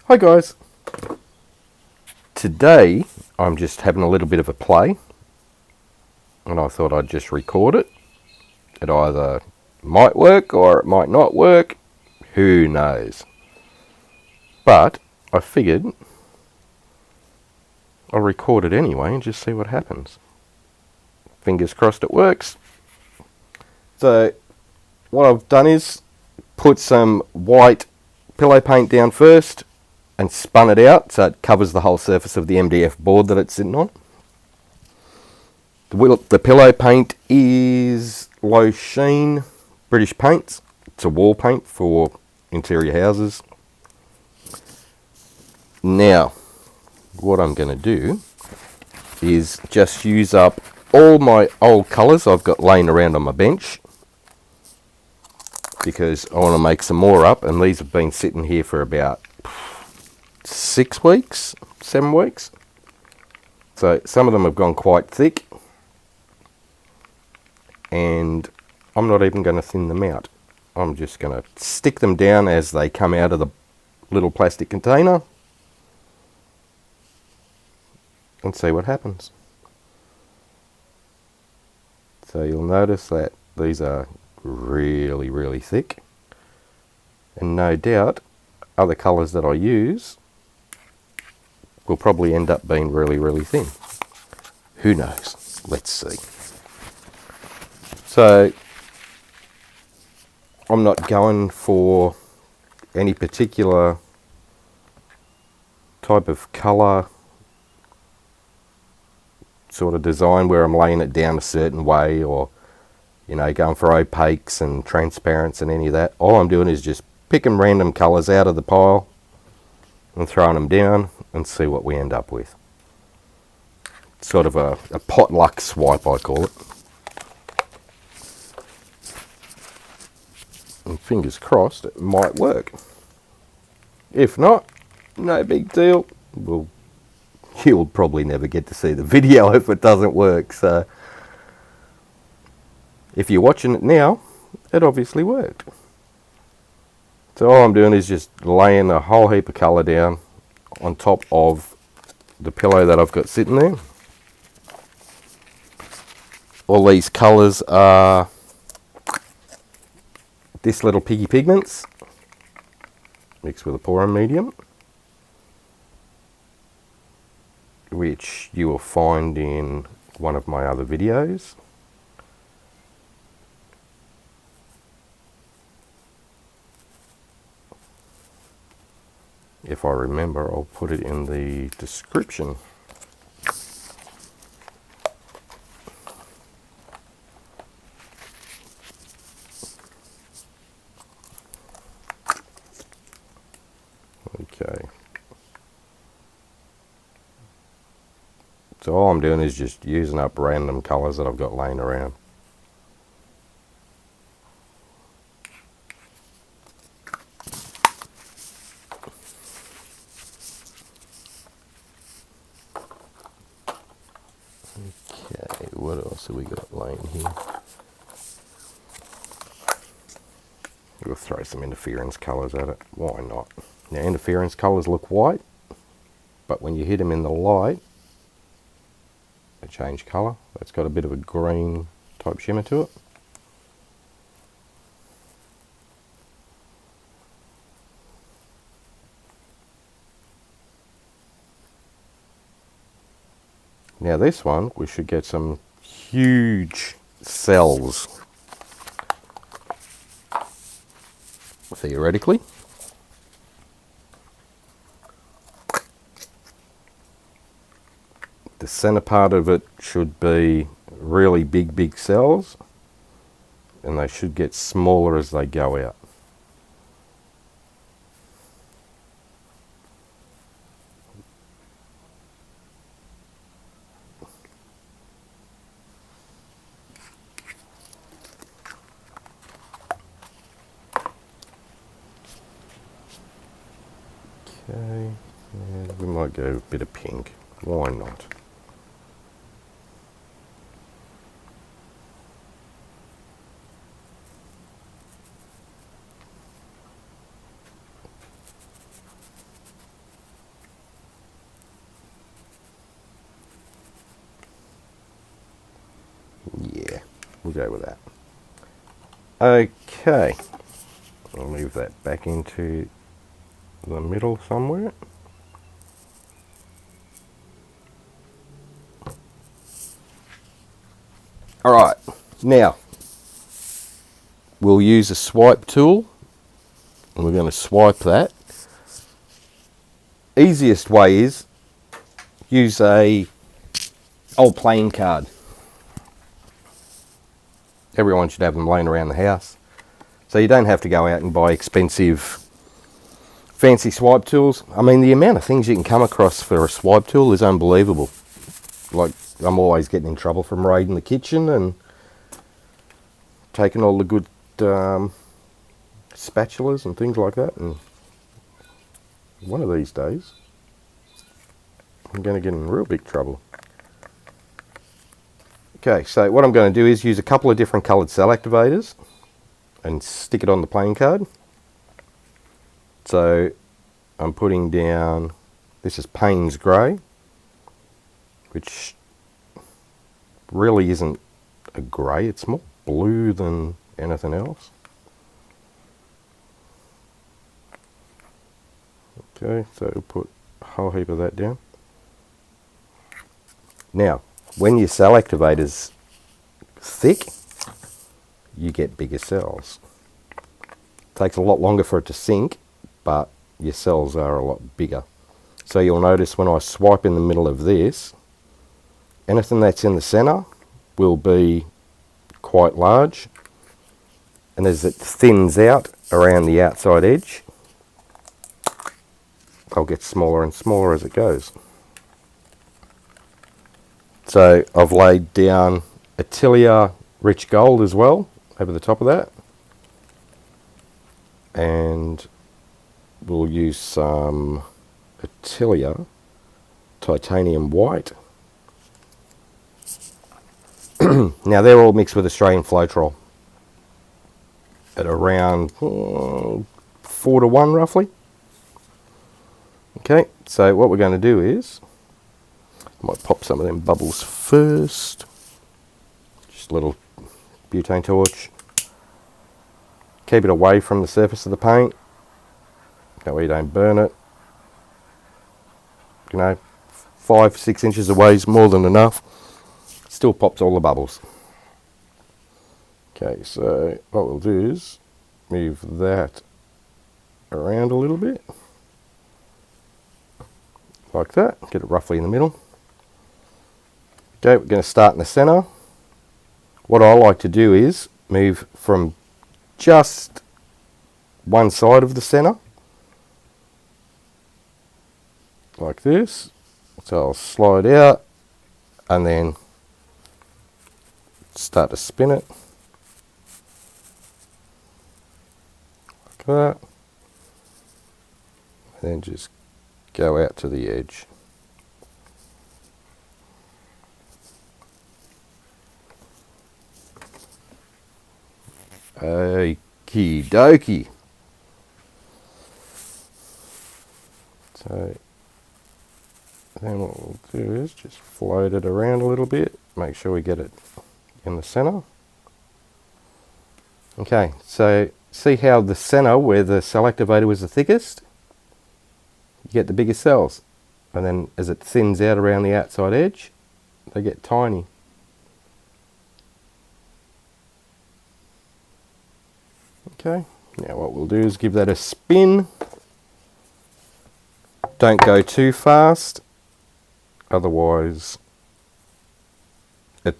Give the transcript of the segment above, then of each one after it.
Hi guys. Today I'm just having a little bit of a play and I thought I'd just record it. It either might work or it might not work. Who knows? But I figured I'll record it anyway and just see what happens. Fingers crossed it works. So what I've done is put some white pillow paint down first and spun it out so it covers the whole surface of the MDF board that it's sitting on. The pillow paint is low sheen British paints. It's a wall paint for interior houses. Now, what I'm going to do is just use up all my old colours I've got laying around on my bench, because I want to make some more up, and these have been sitting here for about 6 weeks, 7 weeks. So some of them have gone quite thick, and I'm not even going to thin them out. I'm just going to stick them down as they come out of the little plastic container and see what happens. So you'll notice that these are really, really thick, and no doubt other colours that I use will probably end up being really, really thin. Who knows? Let's see. So I'm not going for any particular type of colour sort of design where I'm laying it down a certain way, or going for opaques and transparents and any of that. All I'm doing is just picking random colours out of the pile and throwing them down and see what we end up with. Sort of a potluck swipe, I call it. And fingers crossed it might work. If not, no big deal. You'll probably never get to see the video if it doesn't work. So if you're watching it now, it obviously worked. So all I'm doing is just laying a whole heap of colour down on top of the pillow that I've got sitting there. All these colours are this little piggy pigments mixed with a pouring medium, which you will find in one of my other videos. If I remember, I'll put it in the description. Okay. So all I'm doing is just using up random colours that I've got laying around. Okay, what else have we got laying here? We'll throw some interference colours at it. Why not? Now, interference colours look white, but when you hit them in the light, they change colour. It's got a bit of a green type shimmer to it. Now this one, we should get some huge cells, theoretically. The centre part of it should be really big cells, and they should get smaller as they go out. Okay, yeah, we might go a bit of pink. Why not? we'll go with that. Okay, I'll move that back into the middle somewhere. Alright, now we'll use a swipe tool and we're going to swipe that. Easiest way is use a old playing card. Everyone should have them laying around the house. So you don't have to go out and buy expensive fancy swipe tools. I mean, the amount of things you can come across for a swipe tool is unbelievable. Like, I'm always getting in trouble from raiding the kitchen and taking all the good spatulas and things like that. And one of these days, I'm going to get in real big trouble. Okay, so what I'm going to do is use a couple of different coloured cell activators and stick it on the playing card. So I'm putting down, this is Payne's Grey, which really isn't a grey, it's more blue than anything else. Okay, so we'll put a whole heap of that down. Now, when your cell activator's thick, you get bigger cells. Takes a lot longer for it to sink, but your cells are a lot bigger. So you'll notice when I swipe in the middle of this, anything that's in the center will be quite large, and as it thins out around the outside edge, they'll get smaller and smaller as it goes. So I've laid down Atelier Rich Gold as well over the top of that, and we'll use some Atelier Titanium White. Now they're all mixed with Australian Floetrol at around 4 to 1 roughly. Okay, so what we're going to do is, I might pop some of them bubbles first. Just a little butane torch. Keep it away from the surface of the paint. That way you don't burn it. You know, 5-6 inches away is more than enough. Still pops all the bubbles. Okay, so what we'll do is move that around a little bit. Like that. Get it roughly in the middle. Okay, we're going to start in the center. What I like to do is move from just one side of the center, like this. So I'll slide out and then start to spin it, like that, and then just go out to the edge. Okie dokie. So then what we'll do is just float it around a little bit, make sure we get it in the center. Okay, so see how the center where the cell activator was the thickest, you get the bigger cells, and then as it thins out around the outside edge, they get tiny. Okay, now what we'll do is give that a spin. Don't go too fast, otherwise it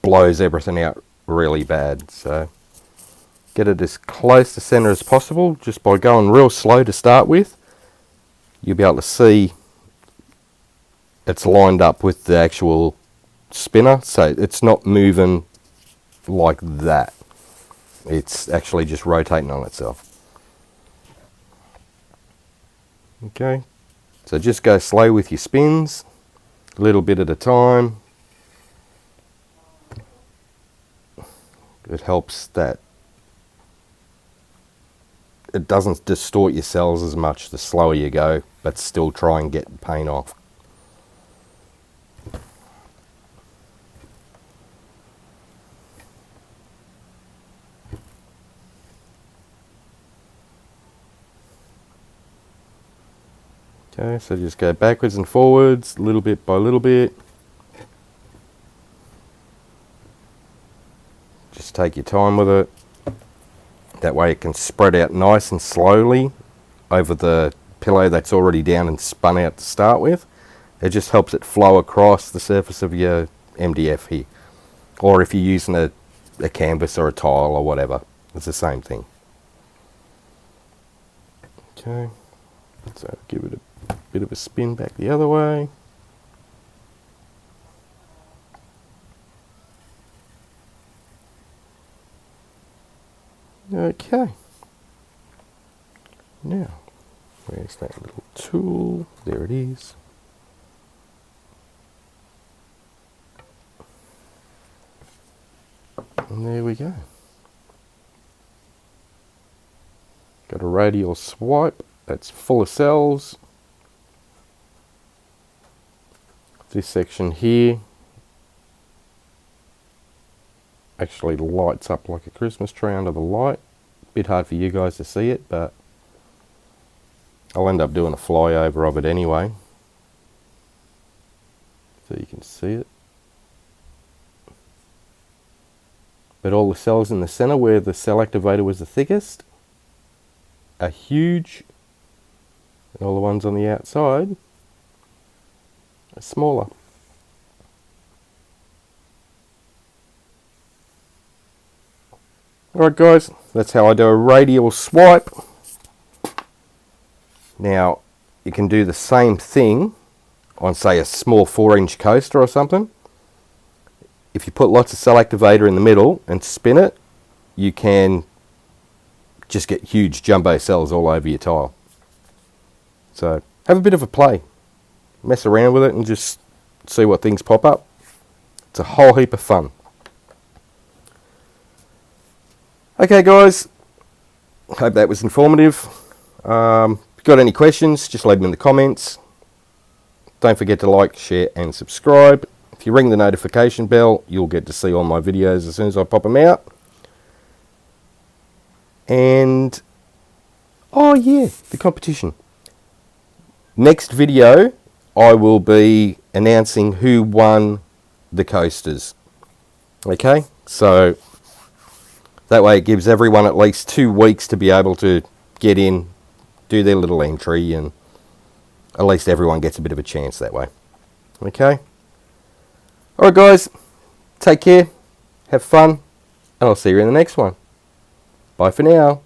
blows everything out really bad. So get it as close to center as possible, just by going real slow to start with. You'll be able to see it's lined up with the actual spinner, so it's not moving like that. It's actually just rotating on itself. Okay, so just go slow with your spins, a little bit at a time. It helps that it doesn't distort your cells as much the slower you go, but still try and get paint off. Okay, so just go backwards and forwards, little bit by little bit. Just take your time with it. That way it can spread out nice and slowly over the pillow that's already down and spun out to start with. It just helps it flow across the surface of your MDF here. Or if you're using a canvas or a tile or whatever, it's the same thing. Okay, so give it a bit of a spin back the other way. Okay, now where's that little tool? There it is. And there we go. Got a radial swipe that's full of cells. This section here actually lights up like a Christmas tree under the light. Bit hard for you guys to see it, but I'll end up doing a flyover of it anyway, so you can see it. But all the cells in the center where the cell activator was the thickest are huge, and all the ones on the outside are smaller. Alright guys, that's how I do a radial swipe. Now you can do the same thing on, say, a small 4-inch coaster or something. If you put lots of cell activator in the middle and spin it, you can just get huge jumbo cells all over your tile. So have a bit of a play, mess around with it and just see what things pop up. It's a whole heap of fun. Okay guys, hope that was informative. If you've got any questions, just leave them in the comments. Don't forget to like, share and subscribe. If you ring the notification bell, you'll get to see all my videos as soon as I pop them out. And, oh yeah, the competition. Next video, I will be announcing who won the coasters. Okay, so that way it gives everyone at least 2 weeks to be able to get in, do their little entry, and at least everyone gets a bit of a chance that way. Okay? Alright guys, take care, have fun, and I'll see you in the next one. Bye for now.